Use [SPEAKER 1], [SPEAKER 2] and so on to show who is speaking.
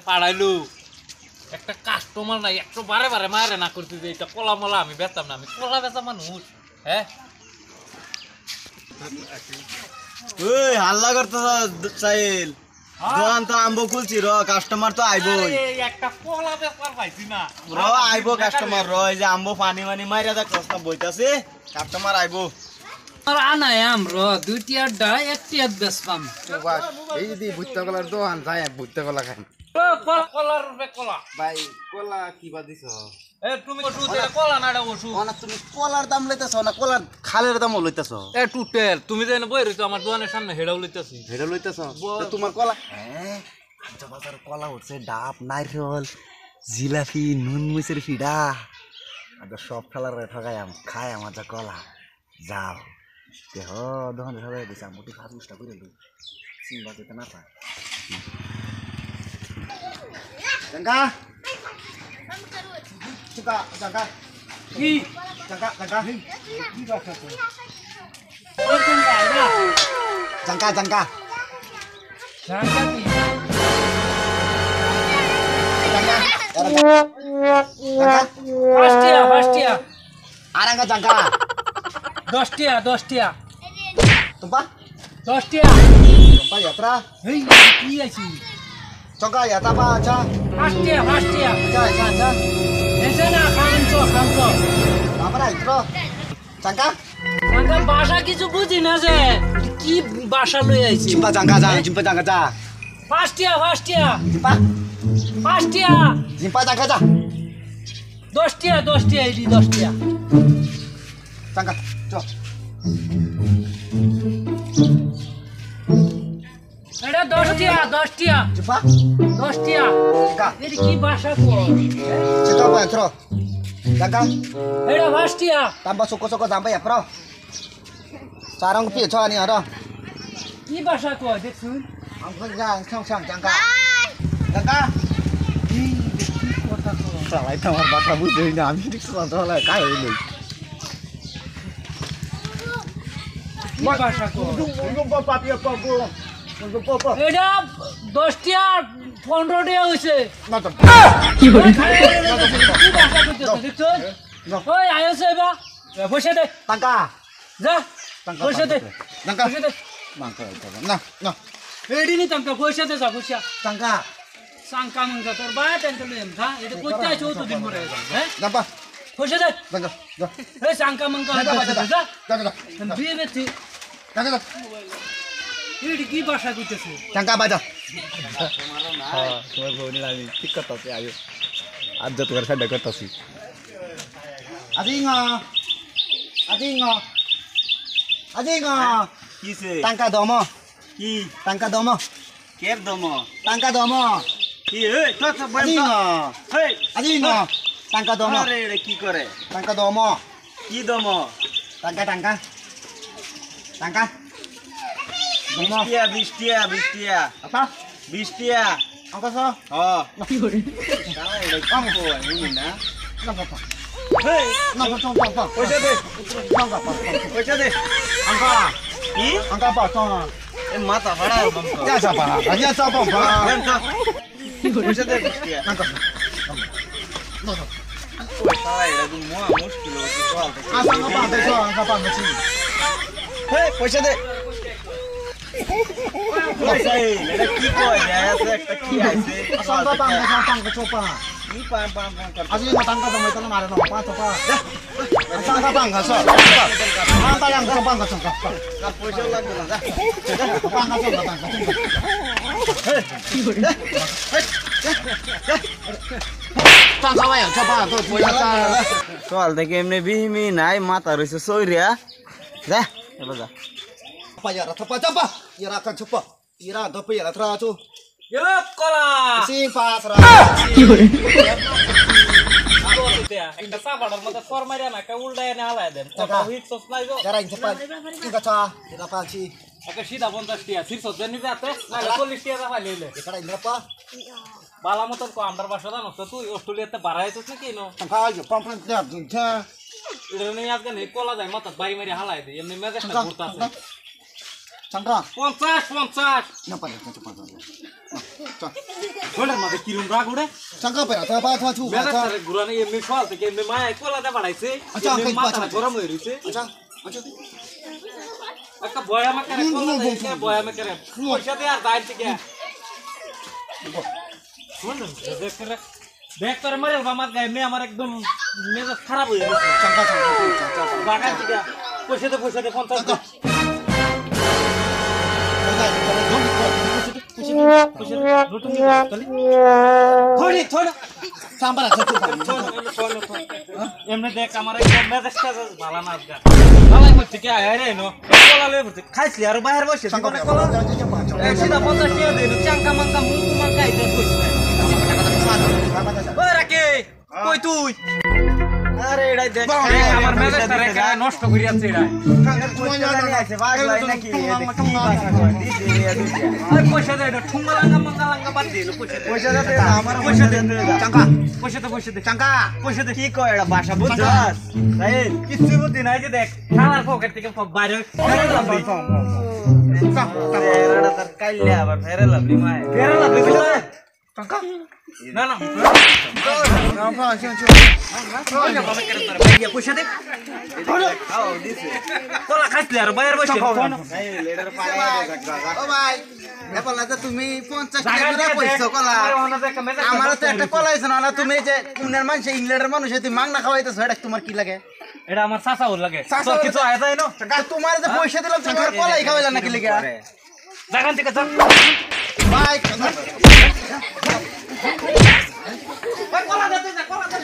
[SPEAKER 1] পাড়াইলু একটা কাস্টমার নাই একটু বারে বারে মারে না করতে যে এটা কলা মলা আমি বেচতাম না, আমি কলা বেচা মানুষ। হ্যাঁ
[SPEAKER 2] ওই হাল্লা করতেছ সাইল, দোকান তো আম্ব খুলছি র, কাস্টমার তো আইবই।
[SPEAKER 1] একটা কলা বেচার পাইছি না
[SPEAKER 2] র আইব কাস্টমার র, এই যে আম্ব পানি মানি মাইরা দেখ রাস্তা বইতাছে, কাস্টমার আইব।
[SPEAKER 3] আর আনাই আমরা দুইটি আড্ডা একটি আড বেচপাম।
[SPEAKER 4] এই যদি ভুট্টা কলার দোকান যায় ভুট্টা কলা খাই
[SPEAKER 1] কলার কলা
[SPEAKER 4] ভাই কলা কিবা দিছ
[SPEAKER 1] তুমি ওষুধ কলা না এটা ওষুধ
[SPEAKER 2] না তুমি কলার দাম লইতেছ না কলার খালের দাম লইতেছ?
[SPEAKER 1] টুটেল তুমি যে বই রইছো আমার দোকানের সামনে হেডাও লইতেছি।
[SPEAKER 2] হেডা লইতেছ তোমার কলা? হ্যাঁ আচ্ছা বাজার কলা উঠছে, ডাব নারকেল জিলাপি নুন মুচের ফিডা আর সব খালার ঠকাই খাই আমার যা কলা যাও দেহ দোকানে সবাই দিছে মোটি ফাঁস মুসটা করে লই চিন্তা যেতে না পায়। Jangka, suka jangka, jangka, jangka,
[SPEAKER 3] ফাস্টিয়া
[SPEAKER 2] arang ka jangka,
[SPEAKER 3] 10 টিয়া
[SPEAKER 2] tempat,
[SPEAKER 3] 10 টিয়া
[SPEAKER 2] tempat ya tra,
[SPEAKER 3] এই কি আইছি
[SPEAKER 2] jangka ya tapa aja,
[SPEAKER 3] ফাস্টিয়া
[SPEAKER 2] aja,
[SPEAKER 3] এসে না খামছো
[SPEAKER 2] apa dah itu, jangka,
[SPEAKER 3] আমরা ভাষা কিছু বুঝি না যে কি ভাষা লই আইছি
[SPEAKER 2] jumpa jangka ja,
[SPEAKER 3] ফাস্টিয়া
[SPEAKER 2] jumpa, jangka ja,
[SPEAKER 3] 10 টিয়া এই 10 টিয়া
[SPEAKER 2] jangka, coba,
[SPEAKER 3] এটা 10 টিয়া
[SPEAKER 2] jumpa,
[SPEAKER 3] 10 টিয়া
[SPEAKER 2] jangka,
[SPEAKER 3] এর কি ভাষা কই
[SPEAKER 2] situ apa ya tro, jangka.
[SPEAKER 3] এটা ফাস্টিয়া
[SPEAKER 2] Tambah suku-suku sampai ya, Bro. Sarang piye coba nih, ada.
[SPEAKER 3] কি ভাষা কই দেখছুন
[SPEAKER 2] Angkut sang jangka. Jangka.
[SPEAKER 3] কথা কই
[SPEAKER 2] Salah itu আমার বাটা বুঝই না, আমি ঠিক সালা কাই হইলো।
[SPEAKER 3] কি ভাষা কই
[SPEAKER 2] Untung papa piye papa. Untung papa.
[SPEAKER 3] এটা 10 টিয়া 15 টিয়া হইছে
[SPEAKER 2] Nonton.
[SPEAKER 3] কি ভাষা কইতেছ দেখছুন ওই আইছে বা বসে দে
[SPEAKER 2] Tangka.
[SPEAKER 3] যা
[SPEAKER 2] Tangka.
[SPEAKER 3] বসে দে
[SPEAKER 2] Tangka.
[SPEAKER 3] বসে দে
[SPEAKER 2] Mangka. Nah, nah.
[SPEAKER 3] এডি নি তমকা বসে দে যা বসে
[SPEAKER 2] Tangka.
[SPEAKER 3] সাংকা মঙ্গা তোর বা টেনশন লইম খা এটা কইতে আইছো তো দিন পরে হ্যাঁ
[SPEAKER 2] Napa?
[SPEAKER 3] বসে দে
[SPEAKER 2] Tangka. Dah.
[SPEAKER 3] এই সাংকা মঙ্গা
[SPEAKER 2] Dah, dah.
[SPEAKER 3] যা
[SPEAKER 2] Dah.
[SPEAKER 3] বিয়ে বেতি
[SPEAKER 2] Tangka.
[SPEAKER 3] এডি কি ভাষা কইতেছে
[SPEAKER 2] Tangka baca. Oh, তোমার বউনি আমি ঠিক করতেছি আয়ো। আজ যত করে সাইড করতেছি। Adinga.
[SPEAKER 4] কিছে
[SPEAKER 2] Tangka domo.
[SPEAKER 4] কি
[SPEAKER 2] Tangka domo.
[SPEAKER 4] কের দম
[SPEAKER 2] Tangka domo.
[SPEAKER 4] কি এই তো তো বল
[SPEAKER 2] Adinga.
[SPEAKER 4] হেই
[SPEAKER 2] Adinga. Tangka domo.
[SPEAKER 4] আরে এটা কি করে
[SPEAKER 2] Tangka domo.
[SPEAKER 4] কি দম
[SPEAKER 2] Tangka. Tangka. Domo.
[SPEAKER 4] বৃষ্টিয়া
[SPEAKER 2] Apa?
[SPEAKER 4] বৃষ্টিয়া
[SPEAKER 2] Angka so.
[SPEAKER 4] হ্যাঁ তাহলে এটা কম কই হুনি না
[SPEAKER 2] Angka apa?
[SPEAKER 4] হেই
[SPEAKER 2] Angka so apa?
[SPEAKER 4] পয়সা দে
[SPEAKER 2] Angka apa?
[SPEAKER 4] পয়সা দে
[SPEAKER 2] Angka.
[SPEAKER 4] কি
[SPEAKER 2] Angka apa? So.
[SPEAKER 4] এ মাথা ফাড়া বম কর
[SPEAKER 2] Ya siapa? Hanya siapa?
[SPEAKER 4] পয়সা দে বৃষ্টিয়া
[SPEAKER 2] Angka.
[SPEAKER 4] তাহলে এটা তো মোয়া মুশকিল হচ্ছে চল
[SPEAKER 2] Asa apa? Beso angka apa mesti?
[SPEAKER 4] হেই পয়সা দে পয়সা এই এটা কি কয় আছে একটা কি আছে
[SPEAKER 2] Asa angka apa? Angka coba.
[SPEAKER 4] কি পাম পাম কর
[SPEAKER 2] Asli nggak tangka dong itu lemari dong, apa coba? Asa angka apa? Angka so. Angka yang coba angka coba.
[SPEAKER 4] না পয়সা লাগবে না যা
[SPEAKER 2] Angka coba tangka. Tangka apa ya? Coba tuh biasa.
[SPEAKER 4] সকাল থেকে এমনি বিহিমি নাই মাথা রয়েছে সৈরিয়া যা এবার যা
[SPEAKER 2] Apa ya? Coba. Ira akan coba. Ira tapi ya terus tuh.
[SPEAKER 1] এ কলা
[SPEAKER 2] Sing pas ra.
[SPEAKER 1] একটা সাবাড়ার মধ্যে ফর মারিয়া না কা উল্টায় না হালাই দেন কত হিট সস নাই গো
[SPEAKER 2] Jarang cepat. Tinggal ca. Ira panci.
[SPEAKER 1] একটা সিধা 50 টিয়া শীর্ষ দেন নিবে আতে না 40 টিয়া দাফা লইলে
[SPEAKER 2] Ira ini apa?
[SPEAKER 1] বালা মতন কো আমরার বাসা জানোস তো তুই অস্ট্রেলিয়াতে বাড়াইছিস নাকি no
[SPEAKER 2] Tangka aja. Pampan tiap.
[SPEAKER 1] এটা নিয়ে আজকে নে কলা যায় মাথা বাড়ি মারি হালাই দে এমনি মেজাজটা ঘুরতাছে
[SPEAKER 2] চাঙ্কা
[SPEAKER 1] 50
[SPEAKER 2] না পারে
[SPEAKER 1] ঘোড়ার মাঝে কিরম রাগ উড়ে
[SPEAKER 2] চাঙ্কা পেরা তা পা থু
[SPEAKER 1] মেজাজটারে ঘুরানো এমনি সকাল থেকে এমনি মায়া কোলাতে বাড়াইছে
[SPEAKER 2] আচ্ছা,
[SPEAKER 1] এমনি
[SPEAKER 2] আচ্ছা,
[SPEAKER 1] মাথাটা
[SPEAKER 2] আচ্ছা।
[SPEAKER 1] গরম হয়ে রয়েছে
[SPEAKER 2] আচ্ছা আচ্ছা
[SPEAKER 1] একটা বয়ামা করে কোলা দেয় বয়ামা করে পয়সা দে আর দাইর থেকে শুনুন দেখ করে মারে আমার গায়ে মে আমার একদম মেজাজ খারাপ হয়ে গেছে
[SPEAKER 2] চাঙ্কা
[SPEAKER 1] বাগান থেকে পয়সা দে 50 দে এমনি দেখ আমার একদম মেজাজটা ভালো না আজকে ভালাই করছে কি আয় রে নো কলা লয়ে পড়ছে খাইছি আর বাইরে বসে জীবনে কলা সিধা 50 টাকা দিল চাঙ্কা মাঙ্কা মুঙ্কু মাঙ্কা এটা কইছ না ওই রাকে কই তুই
[SPEAKER 4] আরে এটাই দেখ
[SPEAKER 1] আমার মেজাজটা রেখে নষ্ট করে আছে এরা ওই পয়সা দে এটা ঠুঙ্গা লাঙ্গা মাঙ্গা লাঙ্গা বাদ দিল পয়সা দে পয়সা দে চাঙ্কা পয়সা দে চাঙ্কা পয়সা দে
[SPEAKER 4] কি কয় এটা ভাষা বুঝছস তাই
[SPEAKER 1] কিচ্ছু বুদ্ধি নাই যে দেখ খালার পকেট থেকে বাইরে
[SPEAKER 4] এরাটা তার কাইলে আবার ফেরে লাভলি মায়
[SPEAKER 1] ফেরা লাগবে চাঙ্কা না না পয়সা দে
[SPEAKER 4] খাও দিছে
[SPEAKER 1] কলা খাইছিলি আর বাইরে বসে
[SPEAKER 4] এই লেডার পাড়ায়
[SPEAKER 2] ও ভাই এপাল না তুমি 50 টাকা করে কইছো কলা আমার তো একটা কলা হইছে না তুমি যে কোনের মানুষ ইংল্যান্ডের মানুষ তুমি মাংনা খাওয়াইতেছো এটা তোমার কি লাগে
[SPEAKER 1] এটা আমার চাচা ওর লাগে
[SPEAKER 2] চাচা
[SPEAKER 1] তোর কিছু আয় যায় না
[SPEAKER 2] তোমার যে পয়সা দিলাম তোমার কলাই খাওয়াইলা নাকি লিগা
[SPEAKER 1] জাগান থেকে চল
[SPEAKER 2] ভাই
[SPEAKER 1] কলা দে কলা দে